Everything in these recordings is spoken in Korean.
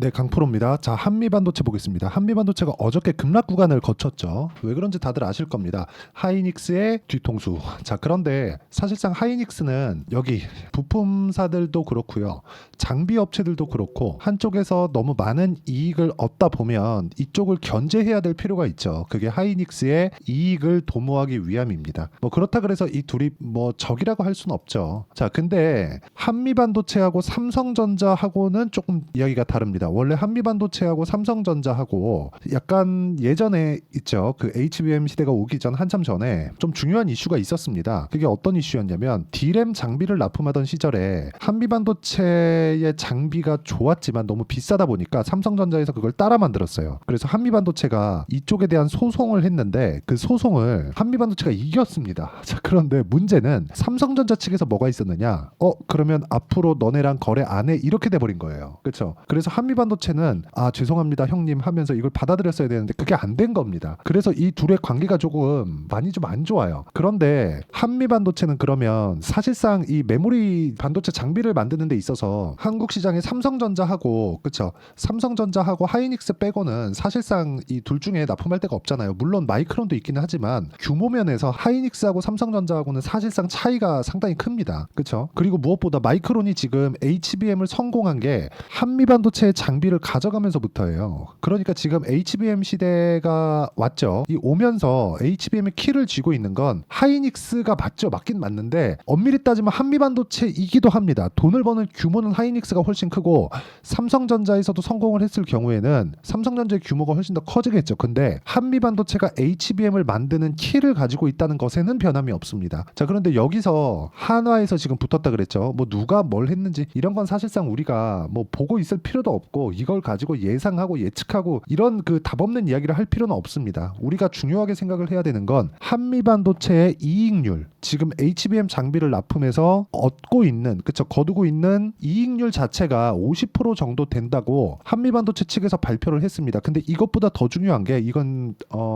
네, 강프로입니다. 자, 한미반도체 보겠습니다. 한미반도체가 어저께 급락 구간을 거쳤죠. 왜 그런지 다들 아실 겁니다. 하이닉스의 뒤통수. 자, 그런데 사실상 하이닉스는 여기 부품사들도 그렇고요. 장비 업체들도 그렇고 한쪽에서 너무 많은 이익을 얻다 보면 이쪽을 견제해야 될 필요가 있죠. 그게 하이닉스의 이익을 도모하기 위함입니다. 뭐 그렇다 그래서 이 둘이 뭐 적이라고 할 수는 없죠. 자, 근데 한미반도체하고 삼성전자하고는 조금 이야기가 다릅니다. 원래 한미반도체하고 삼성전자하고 약간 예전에 있죠. 그 HBM 시대가 오기 전 한참 전에 좀 중요한 이슈가 있었습니다. 그게 어떤 이슈였냐면 D램 장비를 납품하던 시절에 한미반도체의 장비가 좋았지만 너무 비싸다 보니까 삼성전자에서 그걸 따라 만들었어요. 그래서 한미반도체가 이쪽에 대한 소송을 했는데 그 소송을 한미반도체가 이겼습니다. 자, 그런데 문제는 삼성전자 측에서 뭐가 있었느냐? 그러면 앞으로 너네랑 거래 안 해? 이렇게 돼버린 거예요. 그렇죠? 그래서 한미반도체는 죄송합니다 형님 하면서 이걸 받아들였어야 되는데 그게 안 된 겁니다. 그래서 이 둘의 관계가 조금 많이 좀 안 좋아요. 그런데 한미반도체는 그러면 사실상 이 메모리 반도체 장비를 만드는 데 있어서 한국 시장에 삼성전자하고 그렇죠? 삼성전자하고 하이닉스 빼고는 사실상 이 둘 중에 납품할 데가 없잖아요. 물론 마이크론도 있기는 하지만 규모 면에서 하이닉스하고 삼성전자하고는 사실상 차이가 상당히 큽니다. 그렇죠? 그리고 무엇보다 마이크론이 지금 HBM을 성공한 게 한미반도체의 장비를 가져가면서부터예요. 그러니까 지금 HBM 시대가 왔죠. 이 오면서 HBM의 키를 쥐고 있는 건 하이닉스가 맞죠. 맞긴 맞는데 엄밀히 따지면 한미반도체이기도 합니다. 돈을 버는 규모는 하이닉스가 훨씬 크고 삼성전자에서도 성공을 했을 경우에는 삼성전자의 규모가 훨씬 더 커지겠죠. 근데 한미반도체가 HBM을 만드는 키를 가지고 있다는 것에는 변함이 없습니다. 자, 그런데 여기서 한화에서 지금 붙었다 그랬죠. 뭐 누가 뭘 했는지 이런 건 사실상 우리가 뭐 보고 있을 필요도 없고 이걸 가지고 예상하고 예측하고 이런 그 답 없는 이야기를 할 필요는 없습니다. 우리가 중요하게 생각을 해야 되는 건 한미반도체의 이익률, 지금 HBM 장비를 납품해서 얻고 있는, 그쵸, 거두고 있는 이익률 자체가 50% 정도 된다고 한미반도체 측에서 발표를 했습니다. 근데 이것보다 더 중요한 게 이건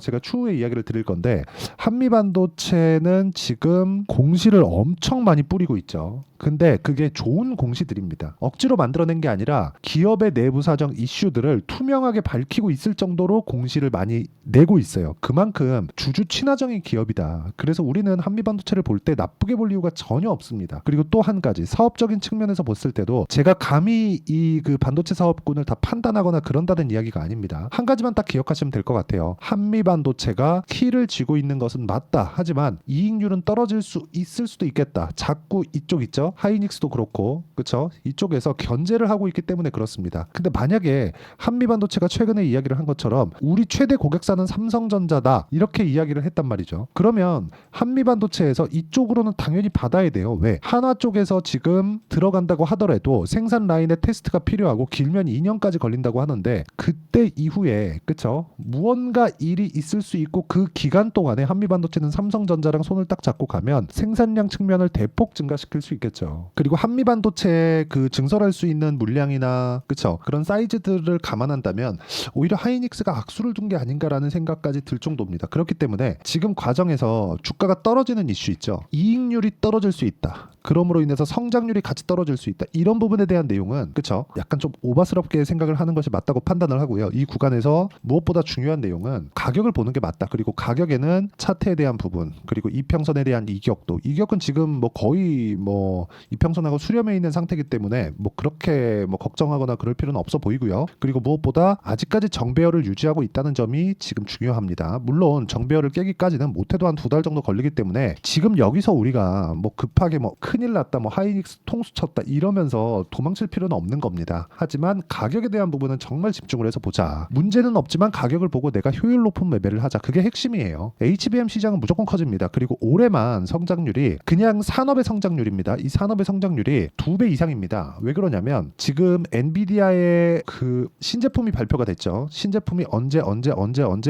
제가 추후에 이야기를 드릴 건데 한미반도체는 지금 공시를 엄청 많이 뿌리고 있죠. 근데 그게 좋은 공시들입니다. 억지로 만들어낸 게 아니라 기업의 내부 사정 이슈들을 투명하게 밝히고 있을 정도로 공시를 많이 내고 있어요. 그만큼 주주 친화적인 기업이다. 그래서 우리는 한미반도체를 볼 때 나쁘게 볼 이유가 전혀 없습니다. 그리고 또 한 가지 사업적인 측면에서 봤을 때도 제가 감히 이 그 반도체 사업군을 다 판단하거나 그런다는 이야기가 아닙니다. 한 가지만 딱 기억하시면 될 것 같아요. 한미반도체가 키를 쥐고 있는 것은 맞다. 하지만 이익률은 떨어질 수 있을 수도 있겠다. 자꾸 이쪽 있죠. 하이닉스도 그렇고 그렇죠? 이쪽에서 견제를 하고 있기 때문에 그렇습니다. 근데 만약에 한미반도체가 최근에 이야기를 한 것처럼 우리 최대 고객사는 삼성전자다 이렇게 이야기를 했단 말이죠. 그러면 한미반도체에서 이쪽으로는 당연히 받아야 돼요. 왜? 한화 쪽에서 지금 들어간다고 하더라도 생산 라인의 테스트가 필요하고 길면 2년까지 걸린다고 하는데 그때 이후에 그렇죠? 무언가 일이 있을 수 있고 그 기간 동안에 한미반도체는 삼성전자랑 손을 딱 잡고 가면 생산량 측면을 대폭 증가시킬 수 있겠죠. 그리고 한미반도체 그 증설할 수 있는 물량이나 그쵸 그런 사이즈들을 감안한다면 오히려 하이닉스가 악수를 둔 게 아닌가라는 생각까지 들 정도입니다. 그렇기 때문에 지금 과정에서 주가가 떨어지는 이슈 있죠. 이익률이 떨어질 수 있다. 그럼으로 인해서 성장률이 같이 떨어질 수 있다. 이런 부분에 대한 내용은 그쵸 약간 좀 오바스럽게 생각을 하는 것이 맞다고 판단을 하고요. 이 구간에서 무엇보다 중요한 내용은 가격을 보는 게 맞다. 그리고 가격에는 차트에 대한 부분 그리고 이평선에 대한 이격도 이격은 지금 뭐 거의 뭐 이평선하고 수렴해 있는 상태이기 때문에 뭐 그렇게 뭐 걱정하거나 그럴 필요는 없어 보이고요. 그리고 무엇보다 아직까지 정배열을 유지하고 있다는 점이 지금 중요합니다. 물론 정배열을 깨기까지는 못해도 한 2달 정도 걸리기 때문에 지금 여기서 우리가 뭐 급하게 뭐 큰일 났다 뭐 하이닉스 통수 쳤다 이러면서 도망칠 필요는 없는 겁니다. 하지만 가격에 대한 부분은 정말 집중을 해서 보자. 문제는 없지만 가격을 보고 내가 효율 높은 매매를 하자. 그게 핵심이에요. HBM 시장은 무조건 커집니다. 그리고 올해만 성장률이 그냥 산업의 성장률입니다. 이 산업의 성장률이 2배 이상입니다. 왜 그러냐면 지금 엔비디아의 그 신제품이 발표가 됐죠. 신제품이 언제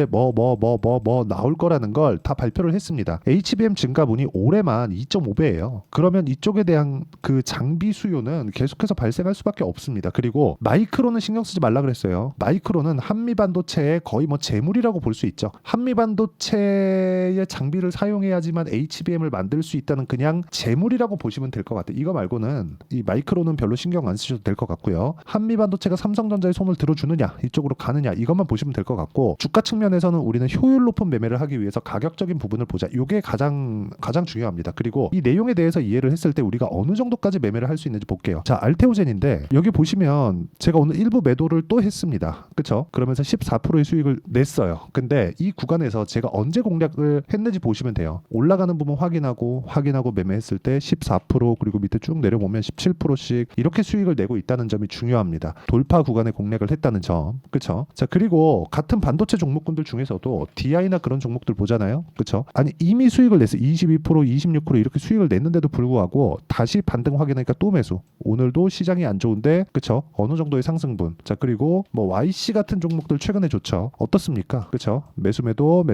뭐 나올 거라는 걸 다 발표를 했습니다. HBM 증가분이 올해만 2.5배예요. 그러면 이쪽에 대한 그 장비 수요는 계속해서 발생할 수밖에 없습니다. 그리고 마이크로는 신경 쓰지 말라 그랬어요. 마이크로는 한미 반도체의 거의 뭐 재물이라고 볼 수 있죠. 한미 반도체의 장비를 사용해야지만 HBM을 만들 수 있다는 그냥 재물이라고 보시면 될 것 같아요. 이거 말고는 이 마이크로는 별로 신경 안 쓰셔도 될 것 같고요. 한미 반도체가 삼성전자의 손을 들어주느냐, 이쪽으로 가느냐, 이것만 보시면 될 것 같고, 주가 측면에서는 우리는 효율 높은 매매를 하기 위해서 가격적인 부분을 보자. 이게 가장 중요합니다. 그리고 이 내용에 대해서 이해를 했을 때 우리가 어느 정도까지 매매를 할 수 있는지 볼게요. 자, 알테오젠인데 여기 보시면 제가 오늘 일부 매도를 또 했습니다. 그쵸? 그러면서 14%의 수익을 냈어요. 근데 이 구간에서 제가 언제 공략을 했는지 보시면 돼요. 올라가는 부분 확인하고 매매했을 때 14%, 그리고 밑에 쭉 내려보면 17%씩 이렇게 수익을 내고 있다는 점이 중요합니다. 돌파 구간에 공략을 했다는 점. 그쵸? 자, 그리고 같은 반도체 종목군들 중에서도 DI나 그런 종목들 보잖아요. 그쵸? 아니, 이미 수익을 냈어. 22%, 26% 이렇게 수익을 냈는데도 불구하고 다시 반등 확인하니까 또 매수. 오늘도 시장이 안 좋은데, 그쵸? 어느 정도의 상승분. 자, 그리고 뭐 YC 같은 종목들 최근에 좋죠. 어떻습니까? 그쵸? 매수매도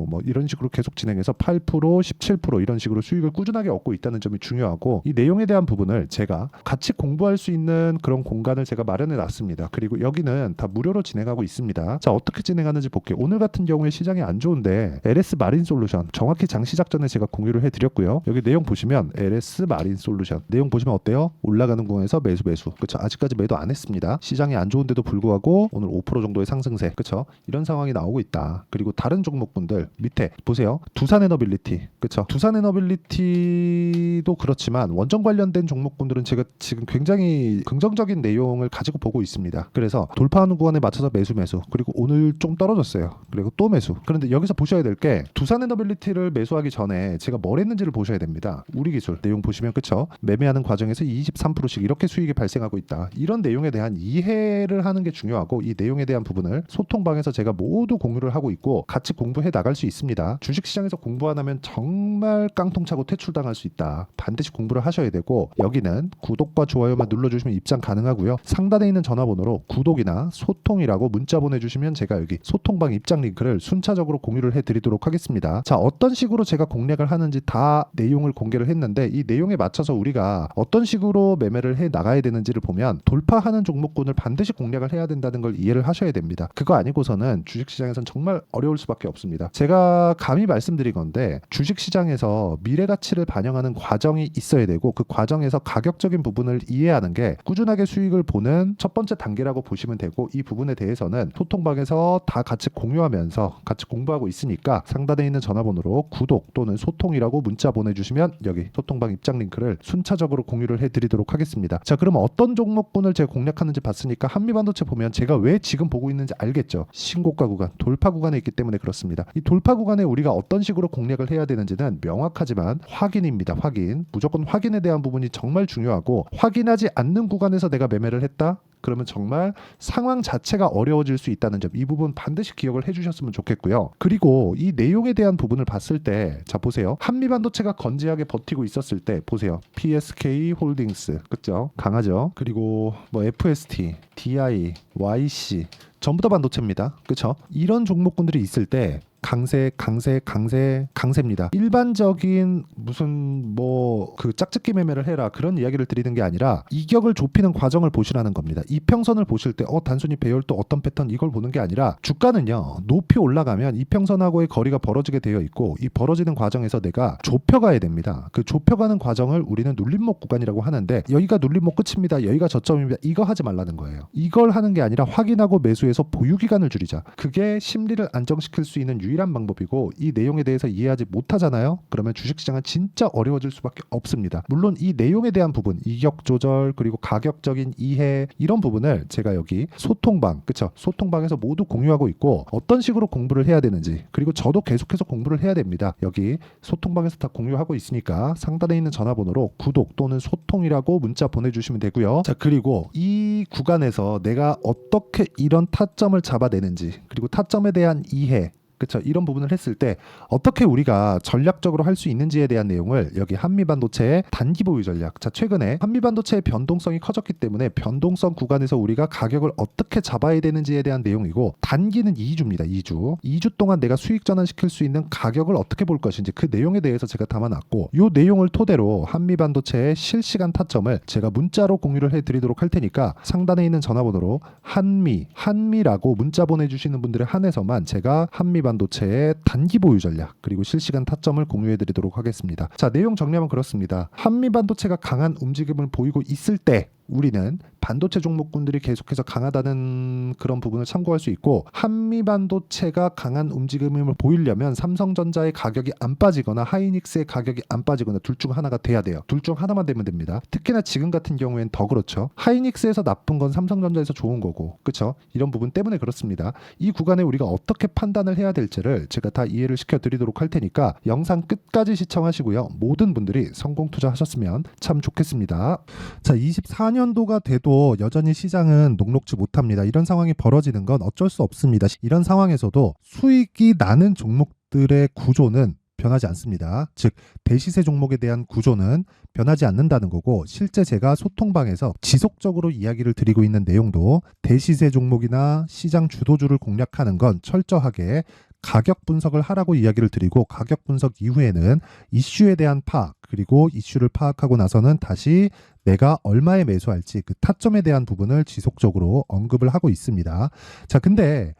뭐 이런 식으로 계속 진행해서 8%, 17% 이런 식으로 수익을 꾸준하게 얻고 있다는 점이 중요하고, 이 내용에 대한 부분을 제가 같이 공부할 수 있는 그런 공간을 제가 마련해 놨습니다. 그리고 여기는 다 무료로 진행하고 있습니다. 자, 어떻게 진행하는지 볼게요. 오늘 같은 경우에 시장이 안 좋은데 LS 마린 솔루션, 정확히 장시작 전에 제가 공유를 해드렸고요. 여기 내용 보시면 LS 마린 솔루션 내용 보시면 어때요? 올라가는 구간에서 매수. 그쵸? 아직까지 매도 안 했습니다. 시장이 안 좋은데도 불구하고 오늘 5% 정도의 상승세. 그쵸? 이런 상황이 나오고 있다. 그리고 다른 종목분들 밑에 보세요. 두산에너빌리티. 그쵸? 두산에너빌리티도 그렇지만 원전 관련된 종목분들은 제가 지금 굉장히 긍정적인 내용을 가지고 보고 있습니다. 그래서 돌파하는 구간에 맞춰서 매수. 그리고 오늘 좀 떨어졌어요. 그리고 또 매수. 그런데 여기서 보셔야 될 게, 두산에너빌리티를 매수하기 전에 제가 뭘 했는지를 보셔야 됩니다. 우리 기술 내용 보시면, 그쵸? 매매하는 과정에서 23%씩 이렇게 수익이 발생하고 있다. 이런 내용에 대한 이해를 하는 게 중요하고, 이 내용에 대한 부분을 소통방에서 제가 모두 공유를 하고 있고 같이 공부해 나갈 수 있습니다. 주식시장에서 공부 안 하면 정말 깡통차고 퇴출당할 수 있다. 반드시 공부를 하셔야 되고, 여기는 구독과 좋아요만 눌러주시면 입장 가능하고요. 상단에 있는 전화번호로 구독이나 소통이라고 문자 보내주시면 제가 여기 소통방 입장 링크를 순차적으로 공유를 해드리도록 하겠습니다. 자, 어떤 식으로 제가 공략을 하는지 다 내용을 공개를 했는데, 이 내용에 맞춰서 우리가 어떤 식으로 매매를 해 나가야 되는지를 보면 돌파하는 종목군을 반드시 공략을 해야 된다는 걸 이해를 하셔야 됩니다. 그거 아니고서는 주식시장에선 정말 어려울 수밖에 없습니다. 제가 감히 말씀드린 건데, 주식시장에서 미래가치를 반영하는 과정이 있어야 되고, 그 과정에서 가격적인 부분을 이해하는 게 꾸준하게 수익을 보는 첫 번째 단계라고 보시면 되고, 이 부분에 대해서는 소통방에서 다 같이 공유하면서 같이 공부하고 있으니까 상단에 있는 전화번호로 구독 또는 소통이라고 문자 보내주시면 여기 소통방 입장 링크를 순차적으로 공유를 해드리도록 하겠습니다. 자, 그럼 어떤 종목군을 제가 공략하는지 봤으니까 한미반도체 보면 제가 왜 지금 보고 있는지 알겠죠? 신고가 구간, 돌파 구간에 있기 때문에 그렇습니다. 이 돌파 구간에 우리가 어떤 식으로 공략을 해야 되는지는 명확하지만 확인입니다. 확인. 무조건 확인에 대한 부분이 정말 중요하고, 확인하지 않는 구간에서 내가 매매를 했다? 그러면 정말 상황 자체가 어려워질 수 있다는 점, 이 부분 반드시 기억을 해주셨으면 좋겠고요. 그리고 이 내용에 대한 부분을 봤을 때, 자 보세요. 한미반도체가 건재하게 버티고 있었을 때 보세요. PSK 홀딩스, 그죠? 강하죠. 그리고 뭐 FST, DI, YC 전부 다 반도체입니다. 그쵸? 이런 종목군들이 있을 때 강세입니다. 일반적인 무슨 뭐 그 짝짓기 매매를 해라 그런 이야기를 드리는 게 아니라, 이격을 좁히는 과정을 보시라는 겁니다. 이평선을 보실 때 단순히 배열 또 어떤 패턴 이걸 보는 게 아니라, 주가는요 높이 올라가면 이평선하고의 거리가 벌어지게 되어 있고, 이 벌어지는 과정에서 내가 좁혀가야 됩니다. 그 좁혀가는 과정을 우리는 눌림목 구간이라고 하는데, 여기가 눌림목 끝입니다, 여기가 저점입니다, 이거 하지 말라는 거예요. 이걸 하는 게 아니라 확인하고 매수해서 보유기간을 줄이자. 그게 심리를 안정시킬 수 있는 유일한 방법이고, 이 내용에 대해서 이해하지 못하잖아요. 그러면 주식시장은 진짜 어려워질 수밖에 없습니다. 물론 이 내용에 대한 부분, 이격 조절 그리고 가격적인 이해, 이런 부분을 제가 여기 소통방, 그쵸? 소통방에서 모두 공유하고 있고, 어떤 식으로 공부를 해야 되는지, 그리고 저도 계속해서 공부를 해야 됩니다. 여기 소통방에서 다 공유하고 있으니까 상단에 있는 전화번호로 구독 또는 소통이라고 문자 보내주시면 되고요. 자, 그리고 이 구간에서 내가 어떻게 이런 타점을 잡아내는지, 그리고 타점에 대한 이해, 그쵸? 이런 부분을 했을 때 어떻게 우리가 전략적으로 할 수 있는지에 대한 내용을 여기 한미반도체의 단기 보유 전략. 자, 최근에 한미반도체의 변동성이 커졌기 때문에 변동성 구간에서 우리가 가격을 어떻게 잡아야 되는지에 대한 내용이고, 단기는 2주입니다. 2주 동안 내가 수익 전환시킬 수 있는 가격을 어떻게 볼 것인지 그 내용에 대해서 제가 담아놨고, 이 내용을 토대로 한미반도체의 실시간 타점을 제가 문자로 공유를 해드리도록 할 테니까 상단에 있는 전화번호로 한미라고 문자 보내주시는 분들에 한해서만 제가 한미반도체의 단기 보유 전략 그리고 실시간 타점을 공유해드리도록 하겠습니다. 자, 내용 정리하면 그렇습니다. 한미반도체가 강한 움직임을 보이고 있을 때 우리는 반도체 종목군들이 계속해서 강하다는 그런 부분을 참고할 수 있고, 한미반도체가 강한 움직임을 보이려면 삼성전자의 가격이 안 빠지거나 하이닉스의 가격이 안 빠지거나 둘 중 하나가 돼야 돼요. 둘 중 하나만 되면 됩니다. 특히나 지금 같은 경우엔 더 그렇죠. 하이닉스에서 나쁜 건 삼성전자에서 좋은 거고, 그렇죠? 이런 부분 때문에 그렇습니다. 이 구간에 우리가 어떻게 판단을 해야 될지를 제가 다 이해를 시켜드리도록 할 테니까 영상 끝까지 시청하시고요. 모든 분들이 성공 투자하셨으면 참 좋겠습니다. 자, 24년도가 돼도 여전히 시장은 녹록지 못합니다. 이런 상황이 벌어지는 건 어쩔 수 없습니다. 이런 상황에서도 수익이 나는 종목들의 구조는 변하지 않습니다. 즉 대시세 종목에 대한 구조는 변하지 않는다는 거고, 실제 제가 소통방에서 지속적으로 이야기를 드리고 있는 내용도 대시세 종목이나 시장 주도주를 공략하는 건 철저하게 가격 분석을 하라고 이야기를 드리고, 가격 분석 이후에는 이슈에 대한 파악, 그리고 이슈를 파악하고 나서는 다시 내가 얼마에 매수할지 그 타점에 대한 부분을 지속적으로 언급을 하고 있습니다. 자, 근데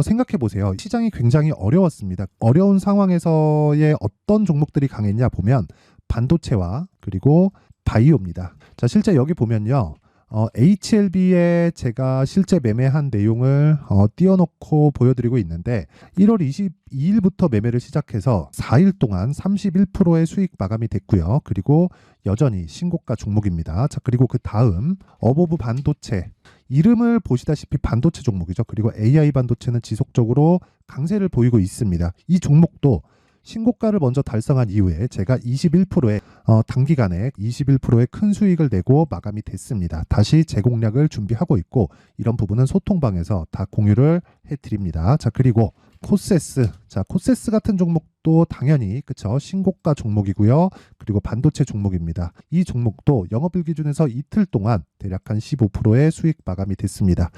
생각해 보세요. 시장이 굉장히 어려웠습니다. 어려운 상황에서의 어떤 종목들이 강했냐 보면 반도체와 그리고 바이오입니다. 자, 실제 여기 보면요. HLB에 제가 실제 매매한 내용을 띄워놓고 보여드리고 있는데, 1월 22일부터 매매를 시작해서 4일 동안 31%의 수익 마감이 됐고요. 그리고 여전히 신고가 종목입니다. 자, 그리고 그 다음 어보브 반도체, 이름을 보시다시피 반도체 종목이죠. 그리고 AI 반도체는 지속적으로 강세를 보이고 있습니다. 이 종목도 신고가를 먼저 달성한 이후에 제가 21%의 단기간에 21%의 큰 수익을 내고 마감이 됐습니다. 다시 재공략을 준비하고 있고, 이런 부분은 소통방에서 다 공유를 해드립니다. 자, 그리고 코세스. 자, 코세스 같은 종목도 당연히 그쵸, 신고가 종목이고요. 그리고 반도체 종목입니다. 이 종목도 영업일 기준에서 이틀 동안 대략 한 15%의 수익 마감이 됐습니다.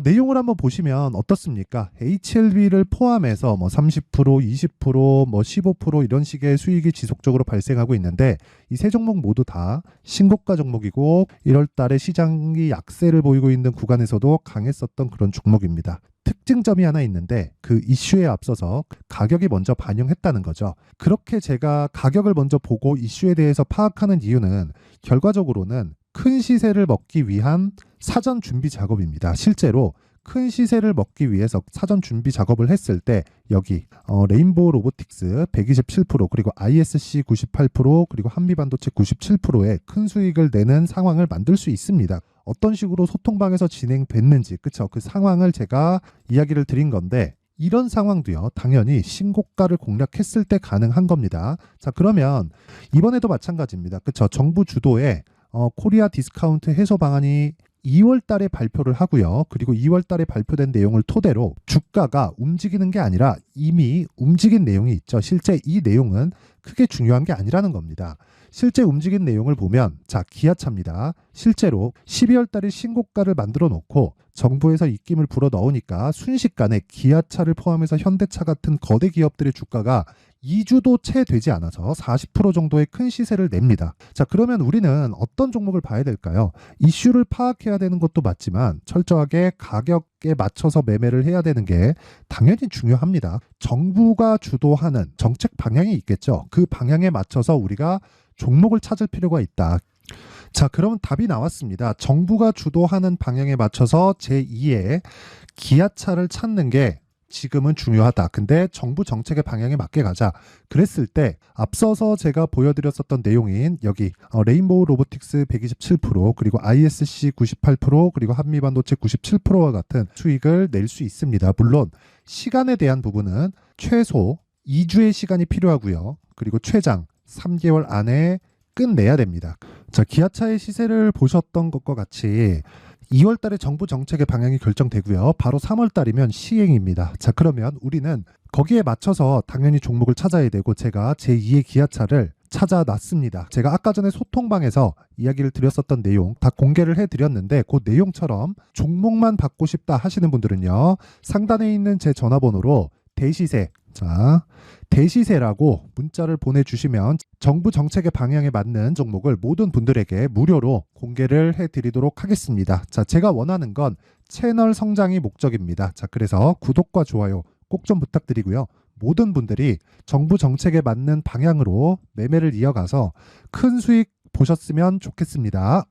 내용을 한번 보시면 어떻습니까? HLB를 포함해서 뭐 30%, 20%, 뭐 15% 이런 식의 수익이 지속적으로 발생하고 있는데, 이 세 종목 모두 다 신고가 종목이고 1월 달에 시장이 약세를 보이고 있는 구간에서도 강했었던 그런 종목입니다. 특징점이 하나 있는데, 그 이슈에 앞서서 가격이 먼저 반영했다는 거죠. 그렇게 제가 가격을 먼저 보고 이슈에 대해서 파악하는 이유는 결과적으로는 큰 시세를 먹기 위한 사전 준비 작업입니다. 실제로 큰 시세를 먹기 위해서 사전 준비 작업을 했을 때 여기 레인보우 로보틱스 127%, 그리고 ISC 98%, 그리고 한미반도체 97%의 큰 수익을 내는 상황을 만들 수 있습니다. 어떤 식으로 소통방에서 진행됐는지, 그쵸? 그 상황을 제가 이야기를 드린 건데, 이런 상황도요, 당연히 신고가를 공략했을 때 가능한 겁니다. 자, 그러면 이번에도 마찬가지입니다. 그쵸? 정부 주도의 코리아 디스카운트 해소 방안이 2월 달에 발표를 하고요. 그리고 2월 달에 발표된 내용을 토대로 주가가 움직이는 게 아니라 이미 움직인 내용이 있죠. 실제 이 내용은 크게 중요한 게 아니라는 겁니다. 실제 움직인 내용을 보면, 자, 기아차입니다. 실제로 12월 달에 신고가를 만들어 놓고 정부에서 입김을 불어 넣으니까 순식간에 기아차를 포함해서 현대차 같은 거대 기업들의 주가가 2주도 채 되지 않아서 40% 정도의 큰 시세를 냅니다. 자, 그러면 우리는 어떤 종목을 봐야 될까요? 이슈를 파악해야 되는 것도 맞지만 철저하게 가격에 맞춰서 매매를 해야 되는 게 당연히 중요합니다. 정부가 주도하는 정책 방향이 있겠죠. 그 방향에 맞춰서 우리가 종목을 찾을 필요가 있다. 자, 그러면 답이 나왔습니다. 정부가 주도하는 방향에 맞춰서 제2의 기아차를 찾는 게 지금은 중요하다. 근데 정부 정책의 방향에 맞게 가자. 그랬을 때 앞서서 제가 보여드렸었던 내용인 여기 레인보우 로보틱스 127%, 그리고 ISC 98%, 그리고 한미반도체 97%와 같은 수익을 낼 수 있습니다. 물론 시간에 대한 부분은 최소 2주의 시간이 필요하고요. 그리고 최장 3개월 안에 끝내야 됩니다. 자, 기아차의 시세를 보셨던 것과 같이 2월 달에 정부 정책의 방향이 결정되고요. 바로 3월 달이면 시행입니다. 자, 그러면 우리는 거기에 맞춰서 당연히 종목을 찾아야 되고 제가 제2의 기아차를 찾아놨습니다. 제가 아까 전에 소통방에서 이야기를 드렸었던 내용 다 공개를 해드렸는데 그 내용처럼 종목만 받고 싶다 하시는 분들은요. 상단에 있는 제 전화번호로 대시세, 자, 대시세라고 문자를 보내주시면 정부 정책의 방향에 맞는 종목을 모든 분들에게 무료로 공개를 해드리도록 하겠습니다. 자, 제가 원하는 건 채널 성장이 목적입니다. 자, 그래서 구독과 좋아요 꼭 좀 부탁드리고요. 모든 분들이 정부 정책에 맞는 방향으로 매매를 이어가서 큰 수익 보셨으면 좋겠습니다.